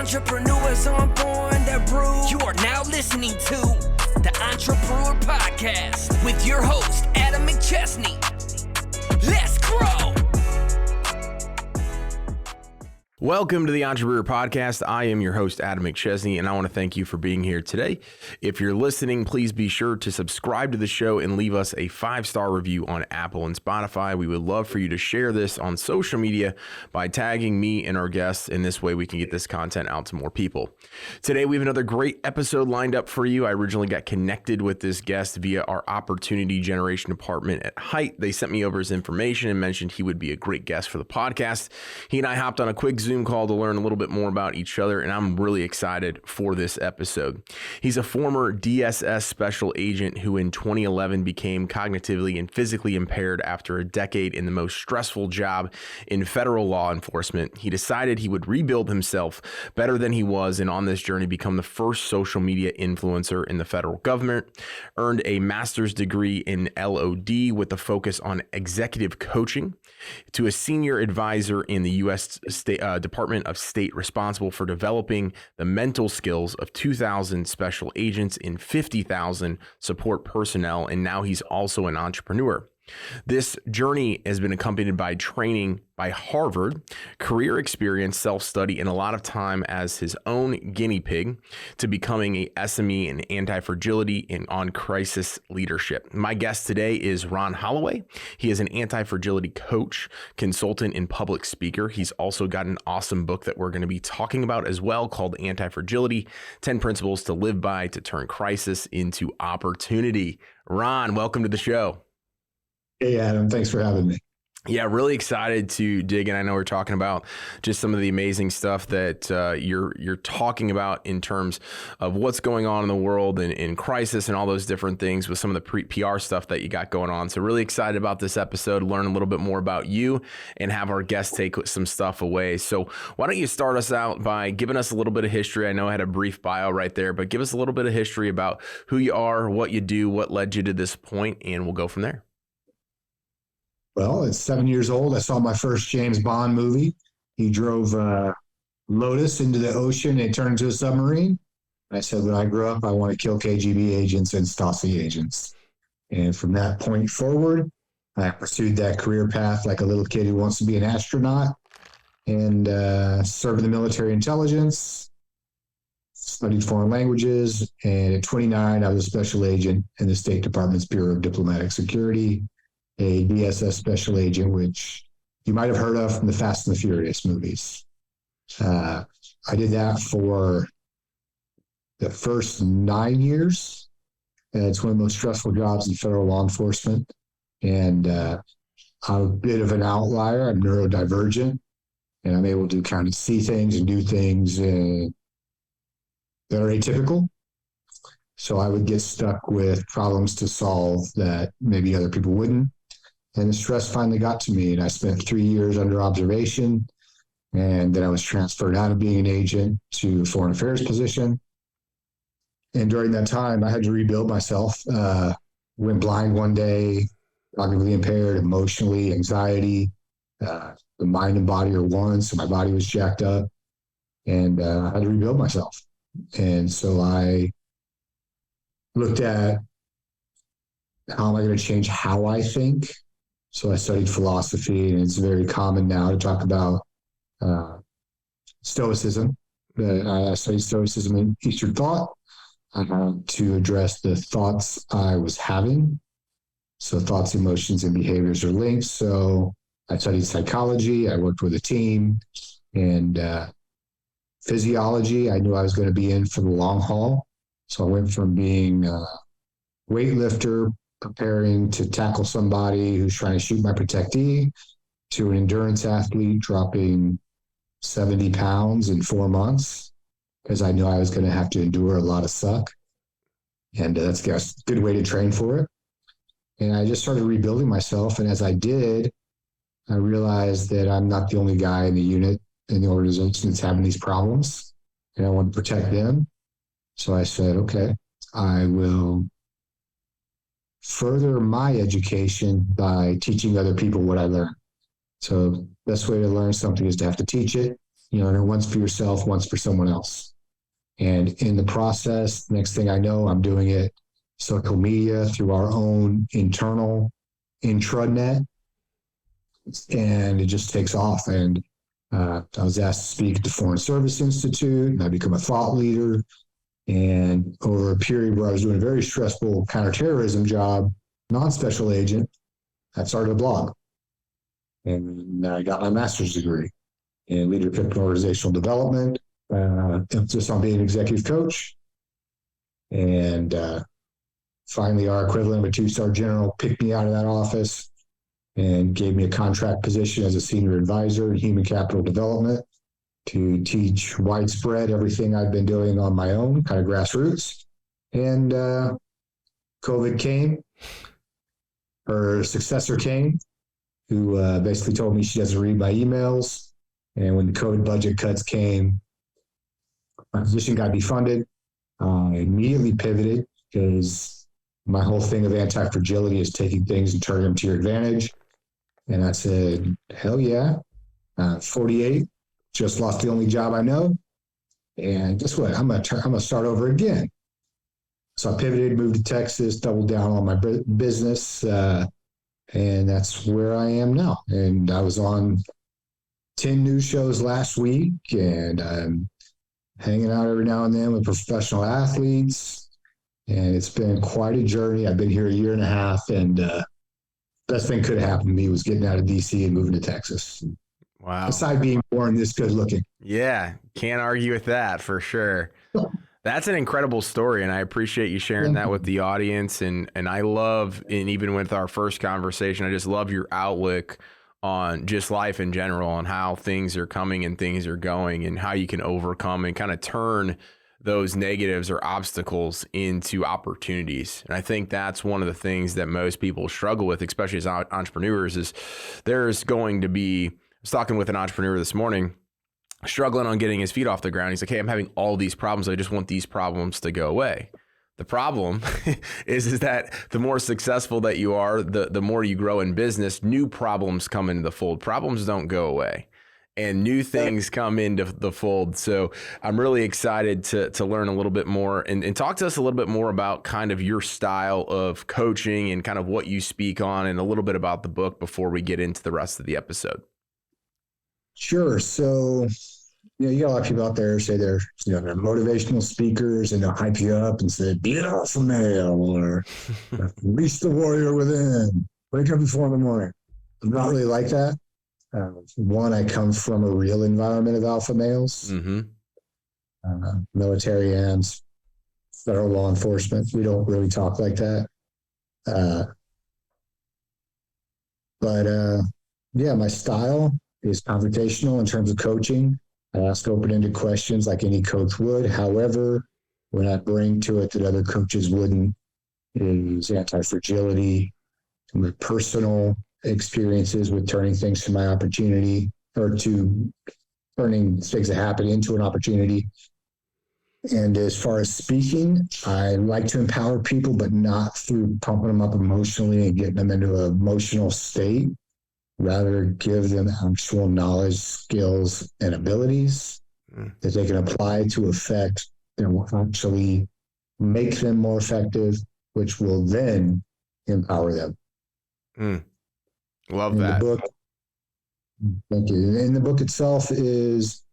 Entrepreneurs aren't born, they're brewed. You are now listening to the Entrepreneur Podcast with your host, Adam McChesney. Let's grow! Welcome to the Entrepreneur Podcast. I am your host, Adam McChesney, and I want to thank you for being here today. If you're listening, please be sure to subscribe to the show and leave us a 5-star review on Apple and Spotify. We would love for you to share this on social media by tagging me and our guests, and this way we can get this content out to more people. Today, we have another great episode lined up for you. I originally got connected with this guest via our Opportunity Generation Department at Hite. They sent me over his information and mentioned he would be a great guest for the podcast. He and I hopped on a quick Zoom call to learn a little bit more about each other, and I'm really excited for this episode. He's a former DSS special agent who in 2011 became cognitively and physically impaired after a decade in the most stressful job in federal law enforcement. He decided he would rebuild himself better than he was, and on this journey become the first social media influencer in the federal government, earned a master's degree in LOD with a focus on executive coaching, to a senior advisor in the U.S. Department of State responsible for developing the mental skills of 2,000 special agents and 50,000 support personnel, and now he's also an entrepreneur. This journey has been accompanied by training by Harvard, career experience, self-study, and a lot of time as his own guinea pig to becoming a SME in anti-fragility and on crisis leadership. My guest today is Ron Holloway. He is an anti-fragility coach, consultant, and public speaker. He's also got an awesome book that we're going to be talking about as well called Anti-Fragility, 10 Principles to Live By to Turn Crisis into Opportunity. Ron, welcome to the show. Hey, Adam. Thanks for having me. Yeah, really excited to dig in. I know we're talking about just some of the amazing stuff that you're talking about in terms of what's going on in the world and in crisis and all those different things with some of the PR stuff that you got going on. So really excited about this episode, learn a little bit more about you and have our guests take some stuff away. So why don't you start us out by giving us a little bit of history? I know I had a brief bio right there, but give us a little bit of history about who you are, what you do, what led you to this point, and we'll go from there. Well, at 7 years old, I saw my first James Bond movie. He drove Lotus into the ocean and it turned into a submarine. I said, when I grow up, I want to kill KGB agents and Stasi agents. And from that point forward, I pursued that career path like a little kid who wants to be an astronaut and served in the military intelligence, studied foreign languages. And at 29, I was a special agent in the State Department's Bureau of Diplomatic Security, a DSS special agent, which you might have heard of from the Fast and the Furious movies. I did that for the first 9 years. It's one of the most stressful jobs in federal law enforcement. And I'm a bit of an outlier. I'm neurodivergent, and I'm able to kind of see things and do things that are atypical. So I would get stuck with problems to solve that maybe other people wouldn't. And the stress finally got to me, and I spent 3 years under observation. And then I was transferred out of being an agent to a foreign affairs position. And during that time, I had to rebuild myself. Went blind one day, cognitively impaired, emotionally, anxiety. The mind and body are one, so my body was jacked up. And I had to rebuild myself. And so I looked at how am I going to change how I think. So I studied philosophy, and it's very common now to talk about Stoicism. I studied Stoicism in Eastern thought to address the thoughts I was having. So thoughts, emotions, and behaviors are linked. So I studied psychology. I worked with a team, and physiology. I knew I was going to be in for the long haul. So I went from being a weightlifter, preparing to tackle somebody who's trying to shoot my protectee, to an endurance athlete dropping 70 pounds in 4 months because I knew I was going to have to endure a lot of suck. And that's a good way to train for it. And I just started rebuilding myself. And as I did, I realized that I'm not the only guy in the unit, in the organization that's having these problems. And I want to protect them. So I said, okay, I will further my education by teaching other people what I learned. So best way to learn something is to have to teach it. once for yourself, once for someone else. And in the process, next thing I know, I'm doing it social media through our own internal intranet, and it just takes off. And I was asked to speak at the Foreign Service Institute, and I become a thought leader. And over a period where I was doing a very stressful counterterrorism job, non-special agent, I started a blog. And I got my master's degree in leadership and organizational development, emphasis on being an executive coach. And finally, our equivalent of a 2-star general picked me out of that office and gave me a contract position as a senior advisor in human capital development to teach widespread everything I've been doing on my own, kind of grassroots. And COVID came. Her successor came, who basically told me she doesn't read my emails. And when the COVID budget cuts came, my position got defunded. I immediately pivoted because my whole thing of anti-fragility is taking things and turning them to your advantage. And I said, hell yeah. 48, just lost the only job I know. And guess what? I'm gonna start over again. So I pivoted, moved to Texas, doubled down on my business. And that's where I am now. And I was on 10 news shows last week, and I'm hanging out every now and then with professional athletes. And it's been quite a journey. I've been here a year and a half, and best thing could have happened to me was getting out of DC and moving to Texas. Wow. Aside being born this good looking. Yeah, can't argue with that for sure. That's an incredible story, and I appreciate you sharing that with the audience. And I love, and even with our first conversation, I just love your outlook on just life in general and how things are coming and things are going and how you can overcome and kind of turn those negatives or obstacles into opportunities. And I think that's one of the things that most people struggle with, especially as entrepreneurs, is there's going to be, I was talking with an entrepreneur this morning, struggling on getting his feet off the ground. He's like, hey, I'm having all these problems. I just want these problems to go away. The problem is that the more successful that you are, the more you grow in business, new problems come into the fold. Problems don't go away, and new things come into the fold. So I'm really excited to learn a little bit more and talk to us a little bit more about kind of your style of coaching and kind of what you speak on, and a little bit about the book before we get into the rest of the episode. Sure. So, you got a lot of people out there say they're motivational speakers, and they'll hype you up and say, be an alpha male, or reach the warrior within, wake up at 4 in the morning. I'm not really like that. One, I come from a real environment of alpha males, military AMs, federal law enforcement. We don't really talk like that. But my style is confrontational in terms of coaching. I ask open-ended questions like any coach would. However, what I bring to it that other coaches wouldn't is anti-fragility, my personal experiences with turning things to my opportunity, or to turning things that happen into an opportunity. And as far as speaking, I like to empower people, but not through pumping them up emotionally and getting them into an emotional state. Rather, give them actual knowledge, skills, and abilities that they can apply to affect and will actually make them more effective, which will then empower them. Love that. The book, thank you. And the book itself is,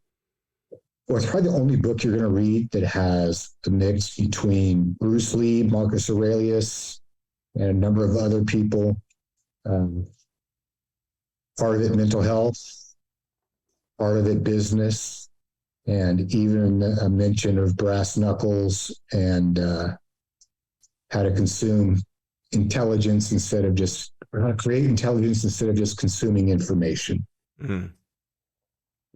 it's probably the only book you're going to read that has a mix between Bruce Lee, Marcus Aurelius, and a number of other people. Part of it mental health, part of it business, and even a mention of brass knuckles and how to consume intelligence instead of just, or how to create intelligence instead of just consuming information.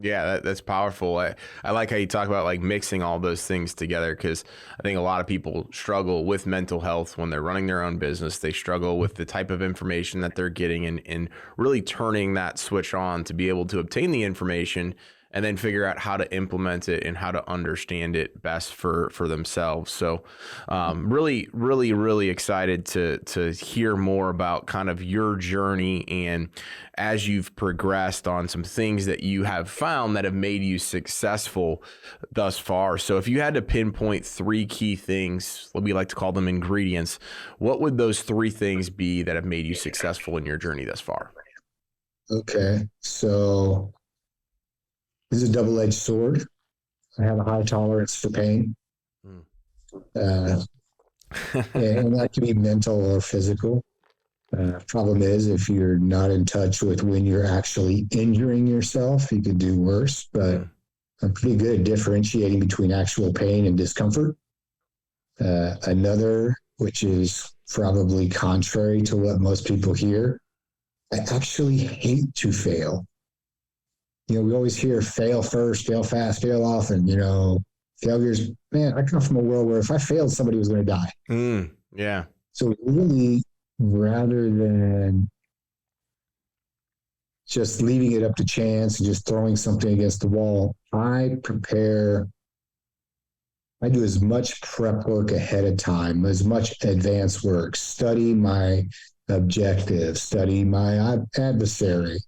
Yeah, that's powerful. I like how you talk about like mixing all those things together, because I think a lot of people struggle with mental health when they're running their own business. They struggle with the type of information that they're getting, and really turning that switch on to be able to obtain the information and then figure out how to implement it and how to understand it best for themselves. So really, really, really excited to hear more about kind of your journey and as you've progressed on some things that you have found that have made you successful thus far. So if you had to pinpoint 3 key things, we like to call them ingredients, what would those 3 things be that have made you successful in your journey thus far? Okay. So this is a double-edged sword. I have a high tolerance for pain. And that can be mental or physical. Problem is, if you're not in touch with when you're actually injuring yourself, you could do worse. But I'm pretty good at differentiating between actual pain and discomfort. Another, which is probably contrary to what most people hear, I actually hate to fail. We always hear fail first, fail fast, fail often. Failures, man, I come from a world where if I failed, somebody was going to die. Yeah. So really, rather than just leaving it up to chance and just throwing something against the wall, I do as much prep work ahead of time, as much advanced work, study my objective, study my adversary,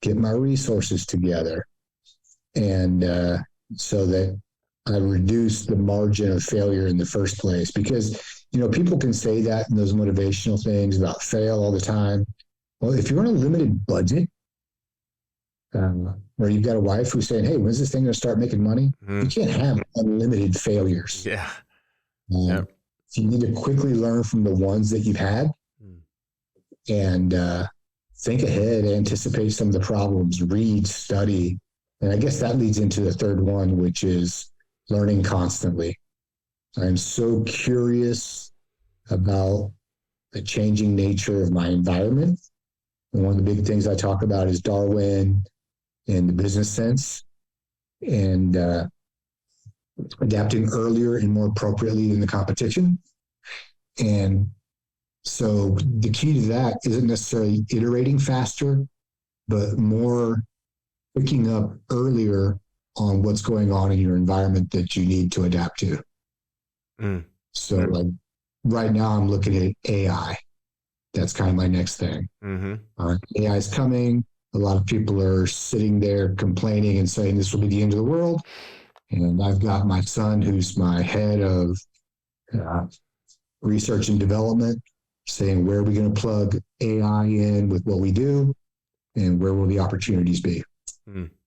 get my resources together. And so that I reduce the margin of failure in the first place. Because, people can say that in those motivational things about fail all the time. Well, if you're on a limited budget, or you've got a wife who's saying, hey, when's this thing going to start making money? You can't have unlimited failures. Yeah. So you need to quickly learn from the ones that you've had and think ahead, anticipate some of the problems, read, study. And I guess that leads into the third one, which is learning constantly. I'm so curious about the changing nature of my environment. And one of the big things I talk about is Darwin and the business sense and adapting earlier and more appropriately in the competition. And so the key to that isn't necessarily iterating faster, but more picking up earlier on what's going on in your environment that you need to adapt to. So like right now I'm looking at AI. That's kind of my next thing. AI is coming. A lot of people are sitting there complaining and saying this will be the end of the world. And I've got my son, who's my head of research and development, saying, where are we going to plug AI in with what we do and where will the opportunities be?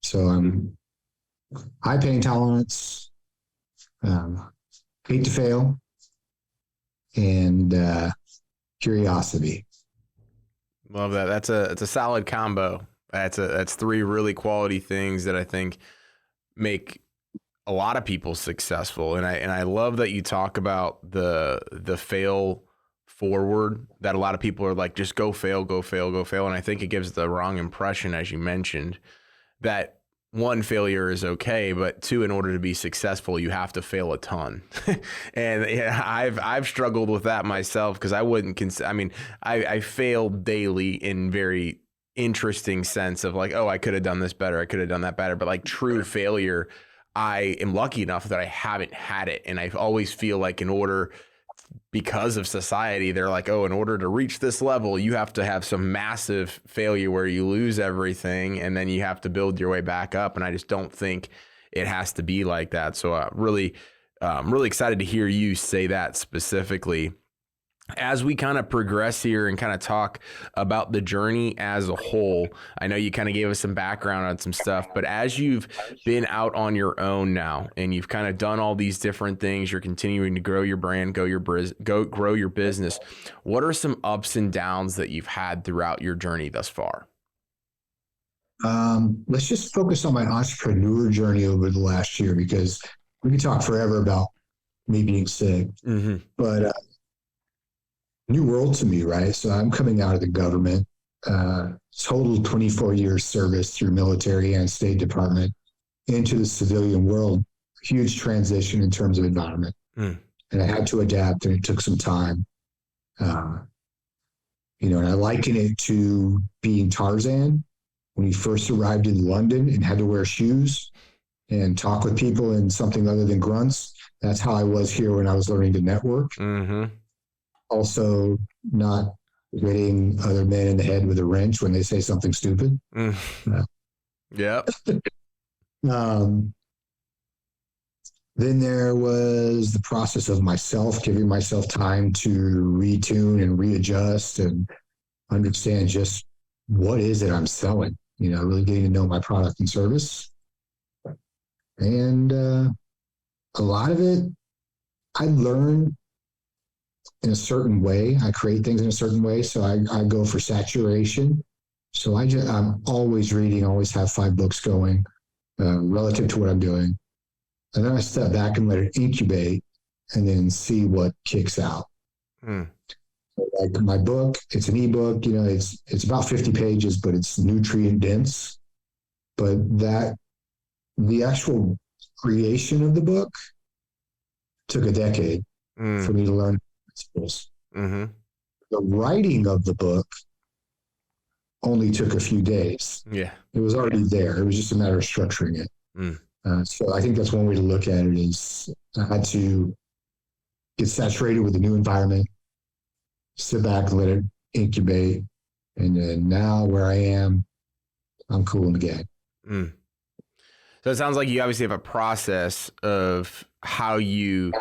So I'm high pain tolerance, hate to fail, and curiosity. Love that. It's a solid combo. That's 3 really quality things that I think make a lot of people successful. And I love that you talk about the fail forward, that a lot of people are like, just go fail. And I think it gives the wrong impression, as you mentioned, that 1, failure is okay, but 2, in order to be successful, you have to fail a ton. And I've struggled with that myself, because I wouldn't I fail daily in very interesting sense of like, oh, I could have done this better, I could have done that better. But like true failure, I am lucky enough that I haven't had it. And I always feel like because of society, they're like, oh, in order to reach this level, you have to have some massive failure where you lose everything and then you have to build your way back up. And I just don't think it has to be like that. So really excited to hear you say that specifically. As we kind of progress here and kind of talk about the journey as a whole, I know you kind of gave us some background on some stuff, but as you've been out on your own now and you've kind of done all these different things, you're continuing to grow your brand, grow your business. What are some ups and downs that you've had throughout your journey thus far? Let's just focus on my entrepreneur journey over the last year, because we can talk forever about me being sick, but new world to me, right? So I'm coming out of the government, total 24 years service through military and State Department into the civilian world. Huge transition in terms of environment. And I had to adapt, and it took some time. And I liken it to being Tarzan when he first arrived in London and had to wear shoes. and talk with people in something other than grunts. That's how I was here when I was learning to network. Mm-hmm. Also, not hitting other men in the head with a wrench when they say something stupid. Yep. Then there was the process of myself, giving myself time to retune and readjust and understand just what is it I'm selling, really getting to know my product and service. And a lot of it, I learn in a certain way. I create things in a certain way. So I go for saturation. So I'm always reading, always have 5 books going relative to what I'm doing. And then I step back and let it incubate and then see what kicks out. So like my book, it's an ebook, it's about 50 pages, but it's nutrient dense. But the actual creation of the book took a decade for me to learn principles. Mm-hmm. The writing of the book only took a few days. Yeah. It was already there. It was just a matter of structuring it. So I think that's one way to look at it is I had to get saturated with the new environment, sit back, let it incubate. And then now where I am, I'm cool in the game. So it sounds like you obviously have a process of how you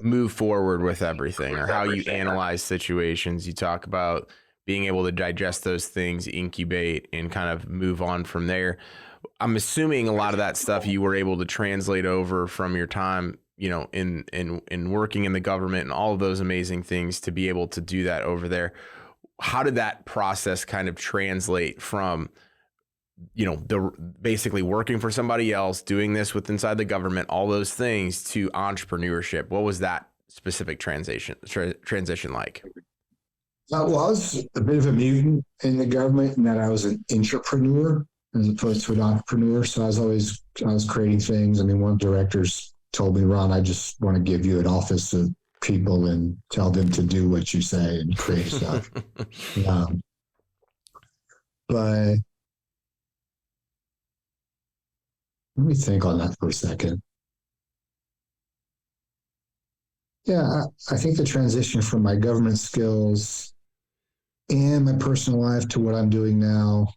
move forward with everything or how you analyze situations. You talk about being able to digest those things, incubate, and kind of move on from there. I'm assuming a lot of that stuff you were able to translate over from your time, in working in the government and all of those amazing things to be able to do that over there. How did that process kind of translate from, basically working for somebody else, doing this with inside the government, all those things to entrepreneurship? What was that specific transition like? I was a bit of a mutant in the government in that I was an intrapreneur as opposed to an entrepreneur. So I was creating things. I mean, one of the directors told me, Ron, I just want to give you an office of people and tell them to do what you say and create stuff. But let me think on that for a second. Yeah, I think the transition from my government skills and my personal life to what I'm doing now,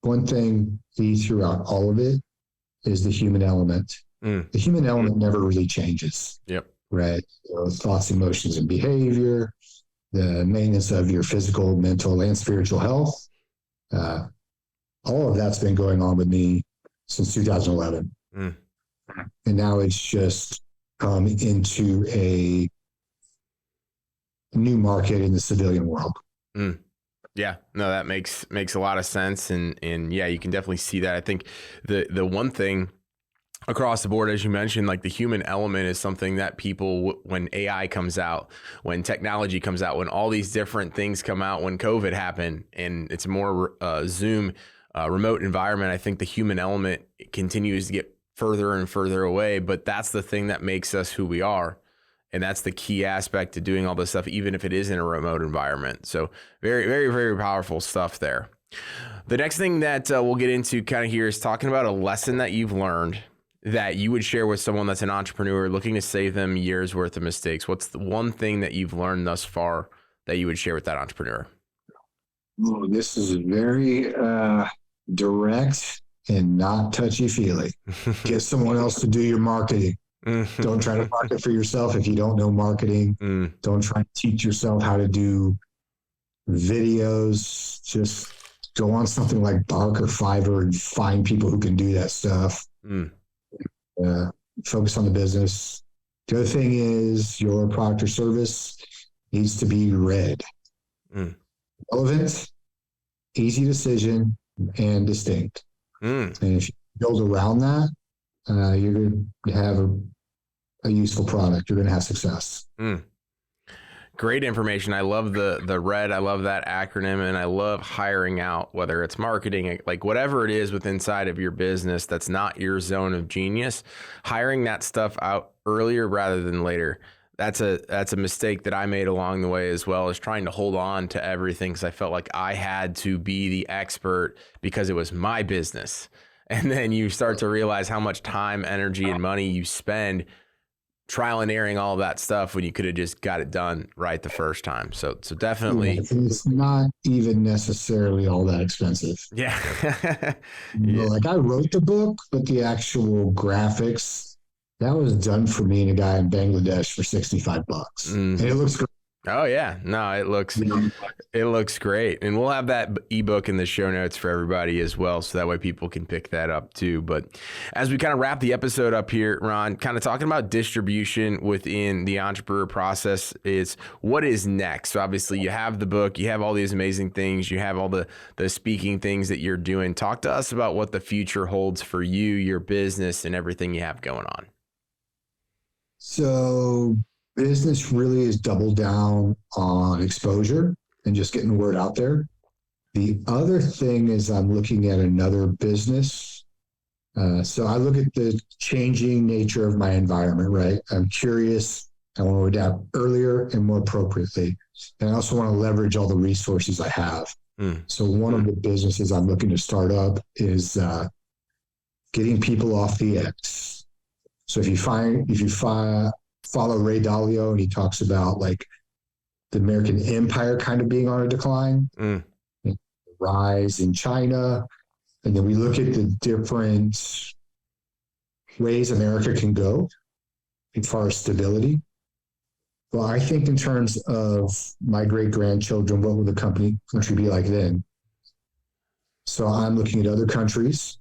one thing throughout all of it is the human element. The human element never really changes. Yep. Right. So thoughts, emotions, and behavior, the maintenance of your physical, mental, and spiritual health. All of that's been going on with me since 2011. And now it's just come into a new market in the civilian world. Yeah, no, that makes a lot of sense. And yeah, you can definitely see that. I think the one thing across the board, as you mentioned, like the human element is something that people, when AI comes out, when technology comes out, when all these different things come out, when COVID happened and it's more Zoom remote environment, I think the human element continues to get further and further away. But that's the thing that makes us who we are. And that's the key aspect to doing all this stuff, even if it is in a remote environment. So very, very, very powerful stuff there. The next thing that we'll get into kind of here is talking about a lesson that you've learned that you would share with someone that's an entrepreneur looking to save them years worth of mistakes. What's the one thing that you've learned thus far that you would share with that entrepreneur? Oh, this is very direct and not touchy-feely. Get someone else to do your marketing. Don't try to market for yourself if you don't know marketing. Don't try to teach yourself how to do videos. Just go on something like Bark or Fiverr and find people who can do that stuff. Focus on the business. The other thing is your product or service needs to be read. Relevant, easy decision, and distinct. And if you build around that, you're going to have a useful product. You're going to have success. Great information. I love the RED. I love that acronym, and I love hiring out, whether it's marketing, like whatever it is with inside of your business that's not your zone of genius, hiring that stuff out earlier rather than later. That's a mistake that I made along the way, as well as trying to hold on to everything because I felt like I had to be the expert because it was my business. And then you start to realize how much time, energy, and money you spend trial and erroring all of that stuff when you could have just got it done right the first time. So definitely. It's not even necessarily all that expensive. Yeah. Like I wrote the book, but the actual graphics, that was done for me and a guy in Bangladesh for $65. And it looks great. Oh yeah, no, it looks great, and we'll have that ebook in the show notes for everybody as well, so that way people can pick that up too. But as we kind of wrap the episode up here, Ron, kind of talking about distribution within the entrepreneur process, is what is next. So obviously you have the book, you have all these amazing things, you have all the speaking things that you're doing. Talk to us about what the future holds for you, your business, and everything you have going on. So business really is doubled down on exposure and just getting the word out there. The other thing is I'm looking at another business. So I look at the changing nature of my environment, right? I'm curious. I want to adapt earlier and more appropriately. And I also want to leverage all the resources I have. So one of the businesses I'm looking to start up is getting people off the X. So if you follow Ray Dalio, and he talks about like the American empire kind of being on a decline, the rise in China. And then we look at the different ways America can go as far as stability. Well, I think in terms of my great-grandchildren, what will the country be like then? So I'm looking at other countries,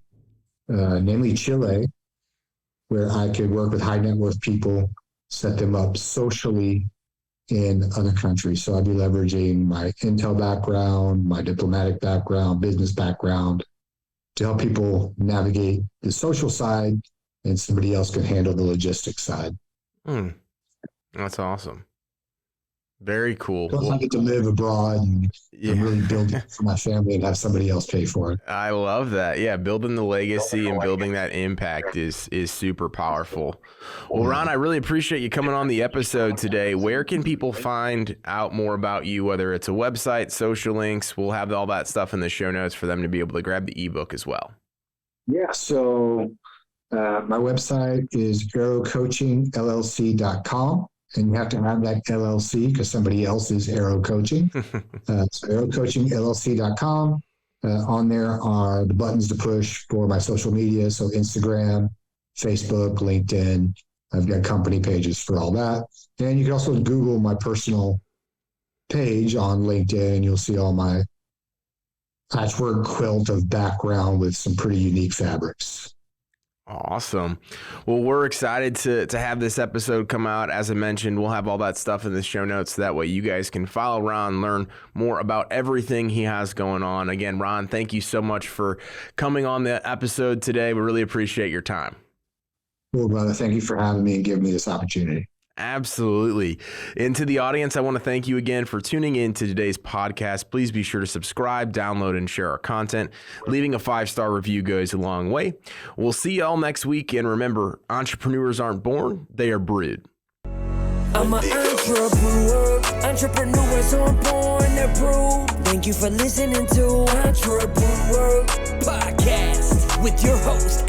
namely Chile, where I could work with high net worth people, set them up socially in other countries. So I'd be leveraging my intel background, my diplomatic background, business background to help people navigate the social side, and somebody else can handle the logistics side. That's awesome. Very cool. Plus, I get to live abroad and really build it for my family and have somebody else pay for it. I love that. Yeah, building the legacy and building that impact is super powerful. Well, Ron, I really appreciate you coming on the episode today. Where can people find out more about you, whether it's a website, social links? We'll have all that stuff in the show notes for them to be able to grab the ebook as well. Yeah, so my website is arrowcoachingllc.com. And you have to have that LLC because somebody else is Arrow Coaching. So arrowcoachingllc.com. On there are the buttons to push for my social media. So Instagram, Facebook, LinkedIn. I've got company pages for all that. And you can also Google my personal page on LinkedIn. You'll see all my patchwork quilt of background with some pretty unique fabrics. Awesome. Well, we're excited to have this episode come out. As I mentioned, we'll have all that stuff in the show notes. So that way you guys can follow Ron, learn more about everything he has going on. Again, Ron, thank you so much for coming on the episode today. We really appreciate your time. Cool, brother. Thank you for having me and giving me this opportunity. Absolutely. And to the audience, I want to thank you again for tuning in to today's podcast. Please be sure to subscribe, download, and share our content. Leaving a 5-star review goes a long way. We'll see y'all next week. And remember, entrepreneurs aren't born, they are brewed. I'm an entrepreneur. Entrepreneurs aren't born, they're brewed. Thank you for listening to Entrepreneur Podcast with your host,